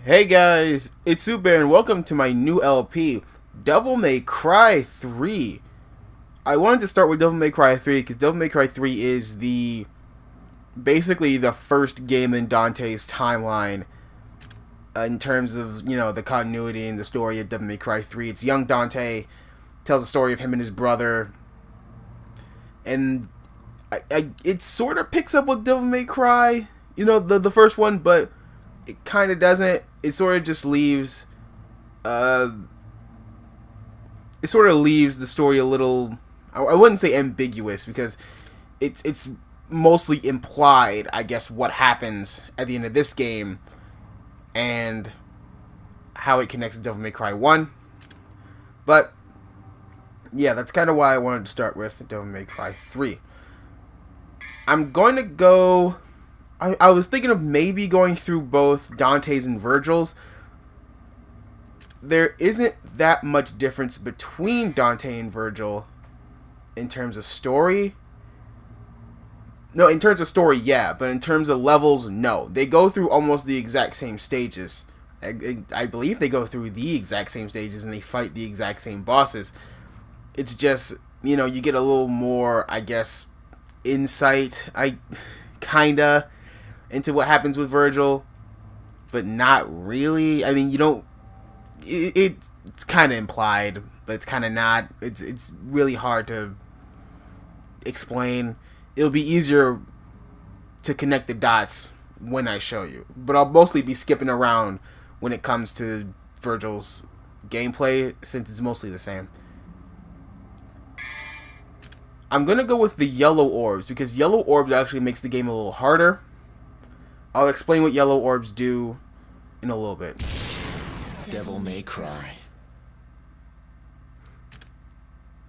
Hey guys, it's Uber and welcome to my new LP, Devil May Cry 3. I wanted to start with Devil May Cry 3 because Devil May Cry 3 is basically the first game in Dante's timeline in terms of, the continuity and the story of Devil May Cry 3. It's young Dante, tells the story of him and his brother, and it sort of picks up with Devil May Cry, the first one, but it kind of doesn't. It sort of just leaves. Uh, it sort of leaves the story a little. I wouldn't say ambiguous because it's mostly implied, I guess, what happens at the end of this game and how it connects to Devil May Cry 1. But yeah, that's kind of why I wanted to start with Devil May Cry 3. I'm going to go. I was thinking of maybe going through both Dante's and Virgil's. There isn't that much difference between Dante and Virgil in terms of story. No, in terms of story, yeah, but in terms of levels, no. They go through almost the exact same stages. I believe they go through the exact same stages and they fight the exact same bosses. It's just, you get a little more, I guess, insight, kinda, into what happens with Virgil, but not really. I mean, you don't. It's kind of implied, but it's kind of not. It's really hard to explain. It'll be easier to connect the dots when I show you, but I'll mostly be skipping around when it comes to Virgil's gameplay since it's mostly the same. I'm gonna go with the yellow orbs because yellow orbs actually makes the game a little harder. I'll explain what yellow orbs do in a little bit. Devil May Cry.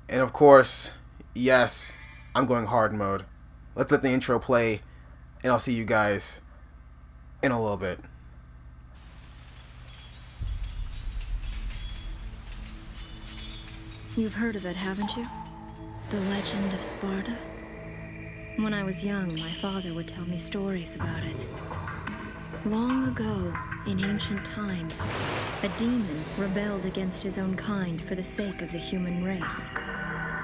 And of course, yes, I'm going hard mode. Let's let the intro play, and I'll see you guys in a little bit. You've heard of it, haven't you? The legend of Sparta? When I was young, my father would tell me stories about it. Long ago, in ancient times, a demon rebelled against his own kind for the sake of the human race.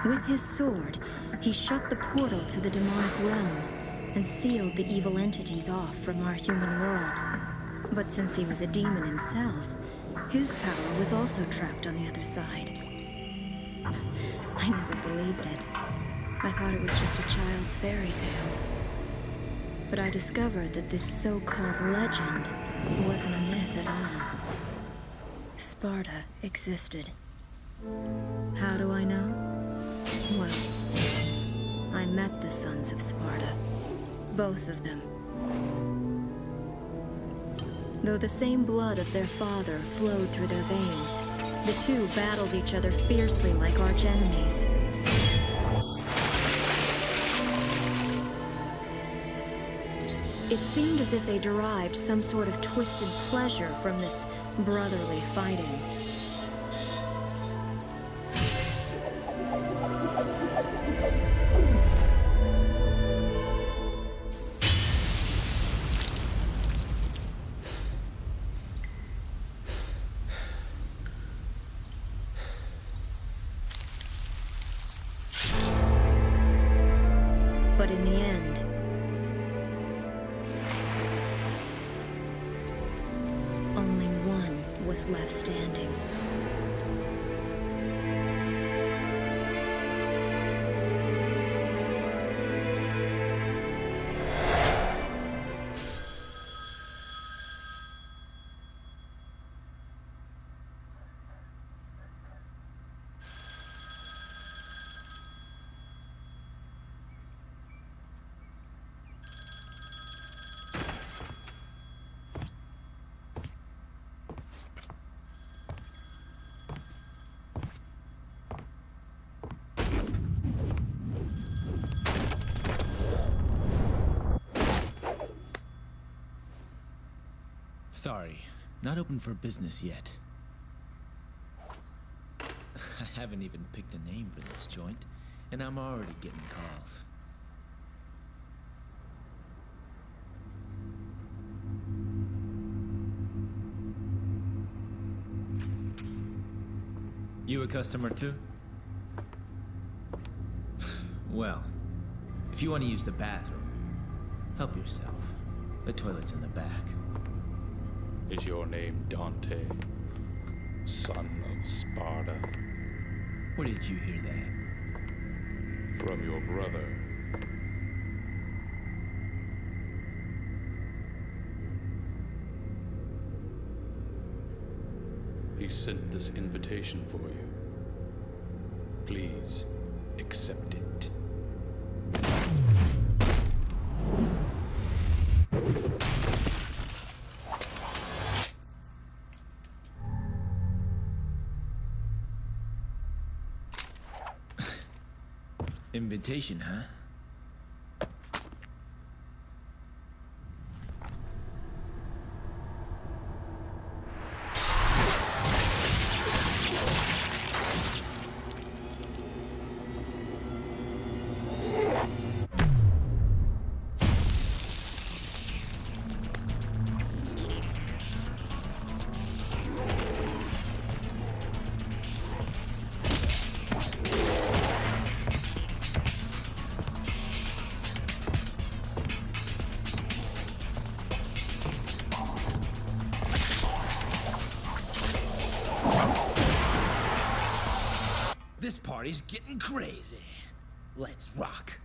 With his sword, he shut the portal to the demonic realm and sealed the evil entities off from our human world. But since he was a demon himself, his power was also trapped on the other side. I never believed it. I thought it was just a child's fairy tale. But I discovered that this so-called legend wasn't a myth at all. Sparta existed. How do I know? Well, I met the sons of Sparta. Both of them. Though the same blood of their father flowed through their veins, the two battled each other fiercely like arch-enemies. It seemed as if they derived some sort of twisted pleasure from this brotherly fighting. But in the end, only one was left standing. Sorry, not open for business yet. I haven't even picked a name for this joint, and I'm already getting calls. You a customer too? Well, if you want to use the bathroom, help yourself. The toilet's in the back. Is your name Dante, son of Sparta? Where did you hear that? From your brother. He sent this invitation for you. Please, accept it. Invitation, huh? This party's getting crazy. Let's rock.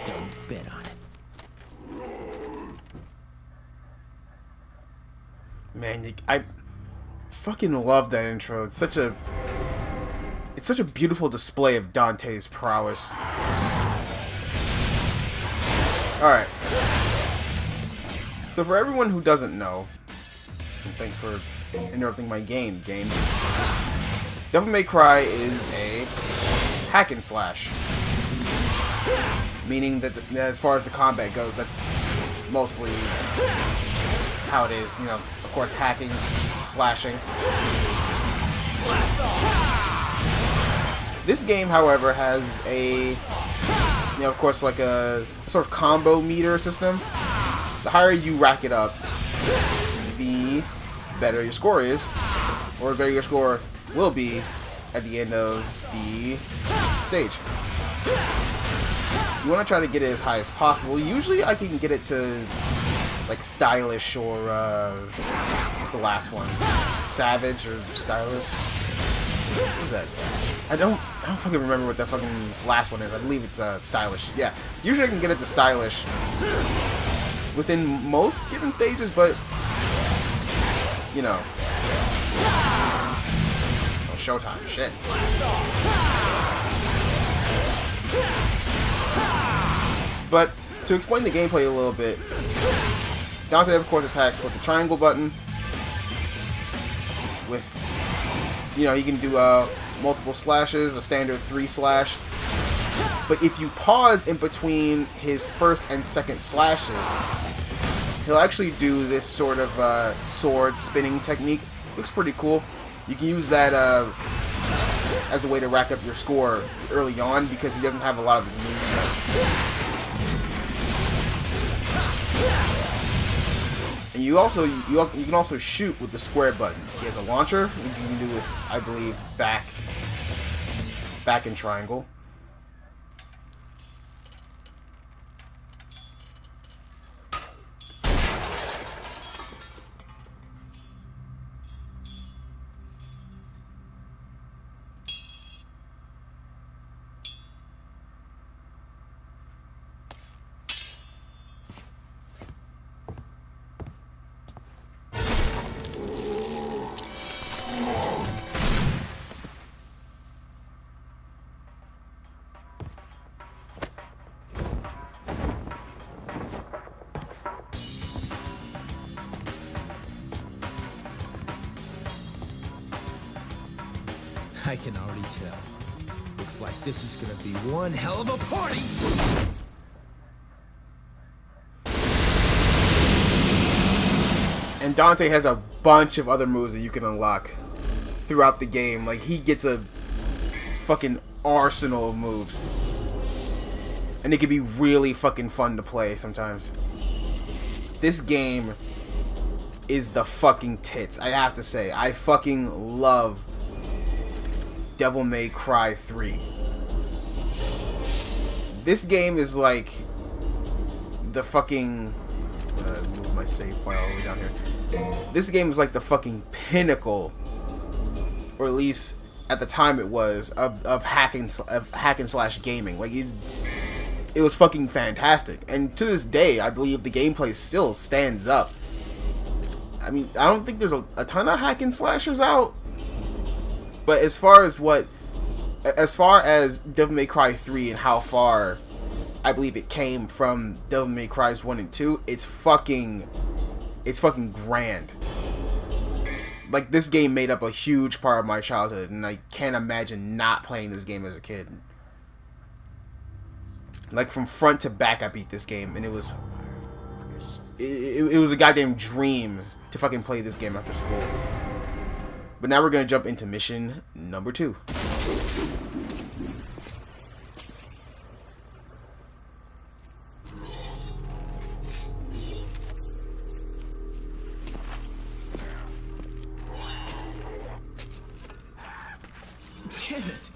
Don't bet on it. Man, I fucking love that intro. It's such a beautiful display of Dante's prowess. Alright. So for everyone who doesn't know, and thanks for interrupting my game. Devil May Cry is a hack and slash. Meaning that as far as the combat goes, that's mostly how it is. You know, of course, hacking, slashing. This game, however, has a, you know, of course, like a sort of combo meter system. The higher you rack it up, the better your score is, or the better your score will be at the end of the stage. You want to try to get it as high as possible. Usually I can get it to like stylish or what's the last one? Savage or stylish? What is that? I don't fucking remember what that fucking last one is. I believe it's stylish. Yeah. Usually I can get it to stylish within most given stages, but you know. Oh, showtime. Shit. But to explain the gameplay a little bit, Dante of course attacks with the triangle button. With, you know, you can do multiple slashes, a standard 3 slash. But if you pause in between his first and second slashes, he'll actually do this sort of sword spinning technique. Looks pretty cool. You can use that as a way to rack up your score early on because he doesn't have a lot of his moves yet. And you can also shoot with the square button. He has a launcher, which you can do with, I believe, back and triangle. I can already tell. Looks like this is gonna be one hell of a party! And Dante has a bunch of other moves that you can unlock throughout the game. Like, he gets a fucking arsenal of moves. And it can be really fucking fun to play sometimes. This game is the fucking tits, I have to say. I fucking love Devil May Cry 3. This game is like the fucking... move my save file all the way down here. This game is like the fucking pinnacle, or at least at the time it was, of hack and slash gaming. Like, it was fucking fantastic. And to this day, I believe the gameplay still stands up. I mean, I don't think there's a ton of hack and slashers out. But as far as Devil May Cry 3 and how far I believe it came from Devil May Cry's 1 and 2, it's fucking grand. Like, this game made up a huge part of my childhood, and I can't imagine not playing this game as a kid. Like, from front to back, I beat this game, and it was a goddamn dream to fucking play this game after school. But now we're gonna jump into mission number 2. Damn it!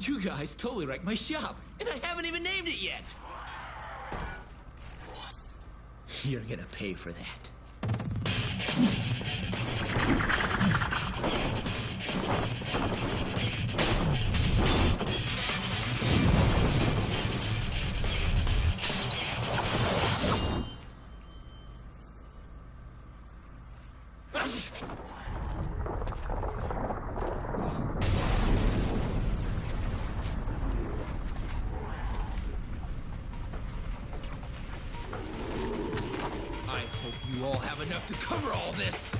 You guys totally wrecked my shop, and I haven't even named it yet! You're gonna pay for that. I hope you all have enough to cover all this.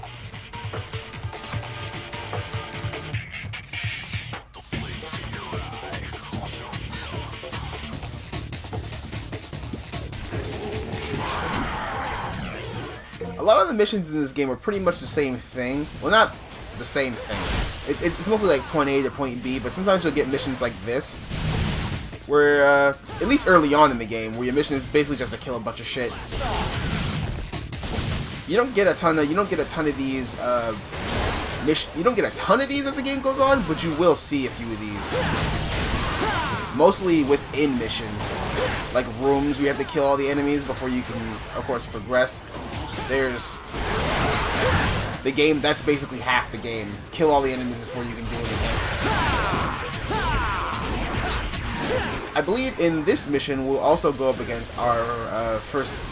A lot of the missions in this game are pretty much the same thing. Well, not the same thing. It's mostly like point A to point B, but sometimes you'll get missions like this, where, at least early on in the game, where your mission is basically just to kill a bunch of shit. You don't get a ton of these, you don't get a ton of these as the game goes on, but you will see a few of these. Mostly within missions, like rooms where you have to kill all the enemies before you can, of course, progress. There's the game, that's basically half the game. Kill all the enemies before you can do anything. I believe in this mission we'll also go up against our first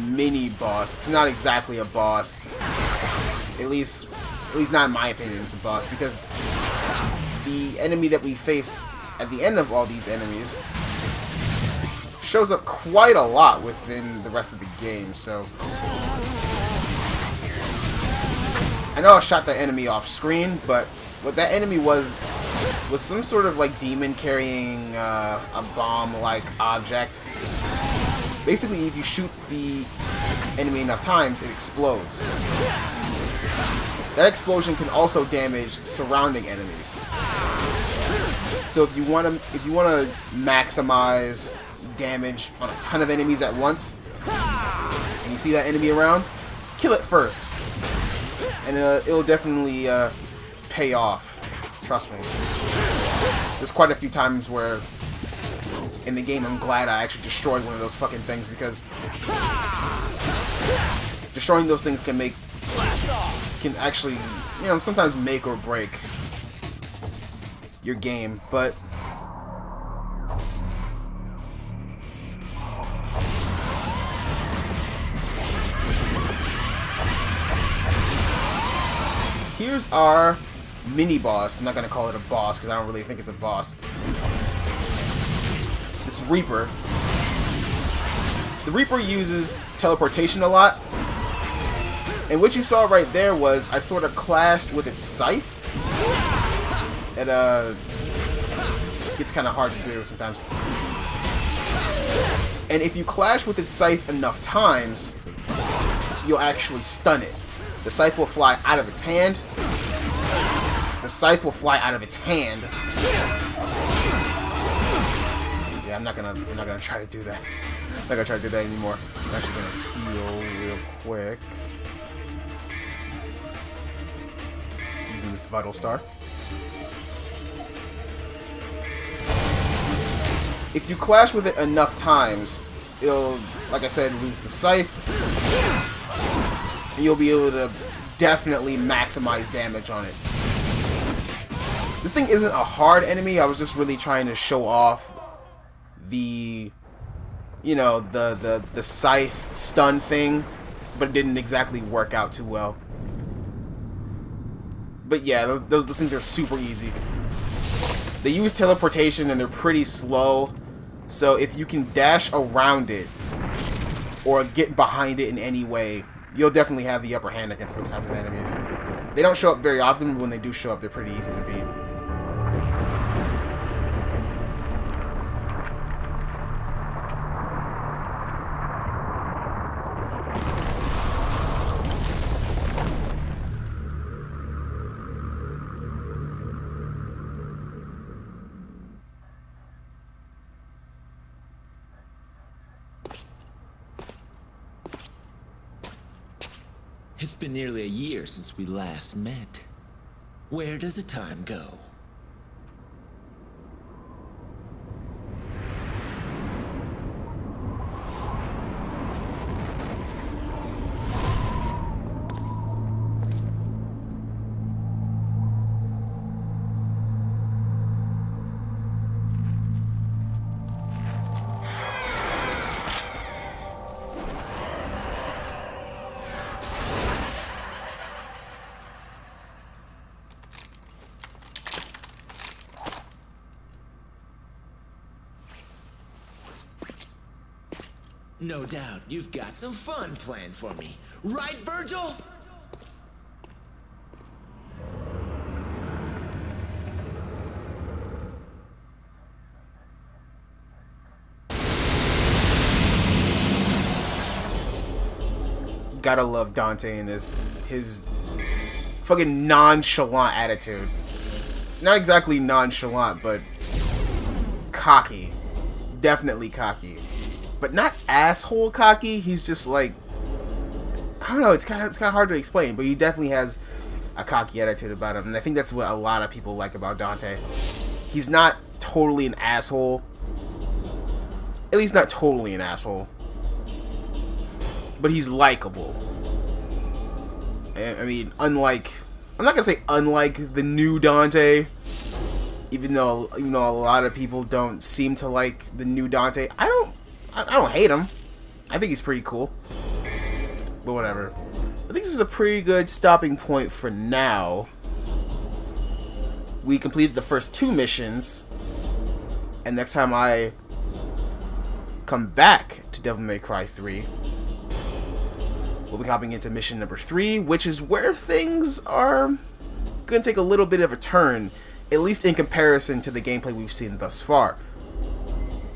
mini boss. It's not exactly a boss, at least not in my opinion. It's a boss because the enemy that we face at the end of all these enemies shows up quite a lot within the rest of the game. So I know I shot that enemy off screen, but what that enemy was some sort of like demon carrying a bomb-like object. Basically, if you shoot the enemy enough times, it explodes. That explosion can also damage surrounding enemies. So if you want to maximize damage on a ton of enemies at once, and you see that enemy around, kill it first, and it'll definitely pay off. Trust me. There's quite a few times where in the game I'm glad I actually destroyed one of those fucking things, because destroying those things can actually, you know, sometimes make or break your game. But here's our mini boss. I'm not gonna call it a boss because I don't really think it's a boss. This Reaper. The Reaper uses teleportation a lot, and what you saw right there was I sort of clashed with its scythe. It gets kind of hard to do sometimes. And if you clash with its scythe enough times, you'll actually stun it. The scythe will fly out of its hand. The scythe will fly out of its hand. Yeah, I'm not gonna try to do that. I'm not gonna try to do that anymore. I'm actually gonna heal real quick. Using this vital star. If you clash with it enough times, it'll, like I said, lose the scythe. And you'll be able to definitely maximize damage on it. This thing isn't a hard enemy. I was just really trying to show off the, you know, the scythe stun thing, but it didn't exactly work out too well. But yeah, those things are super easy. They use teleportation and they're pretty slow. So if you can dash around it or get behind it in any way, you'll definitely have the upper hand against those types of enemies. They don't show up very often, but when they do show up, they're pretty easy to beat. It's been nearly a year since we last met. Where does the time go? No doubt you've got some fun planned for me. Right, Virgil? Gotta love Dante and his fucking nonchalant attitude. Not exactly nonchalant, but cocky. Definitely cocky. But not asshole cocky. He's just like, I don't know. It's kind of hard to explain, but he definitely has a cocky attitude about him, and I think that's what a lot of people like about Dante. He's not totally an asshole. At least not totally an asshole. But he's likable. I mean, unlike, I'm not gonna say unlike the new Dante, even though a lot of people don't seem to like the new Dante. I don't hate him. I think he's pretty cool. But whatever. I think this is a pretty good stopping point for now. We completed the first 2 missions. And next time I come back to Devil May Cry 3, we'll be hopping into mission number 3, which is where things are going to take a little bit of a turn, at least in comparison to the gameplay we've seen thus far.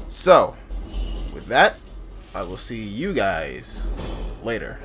So, with that, I will see you guys later.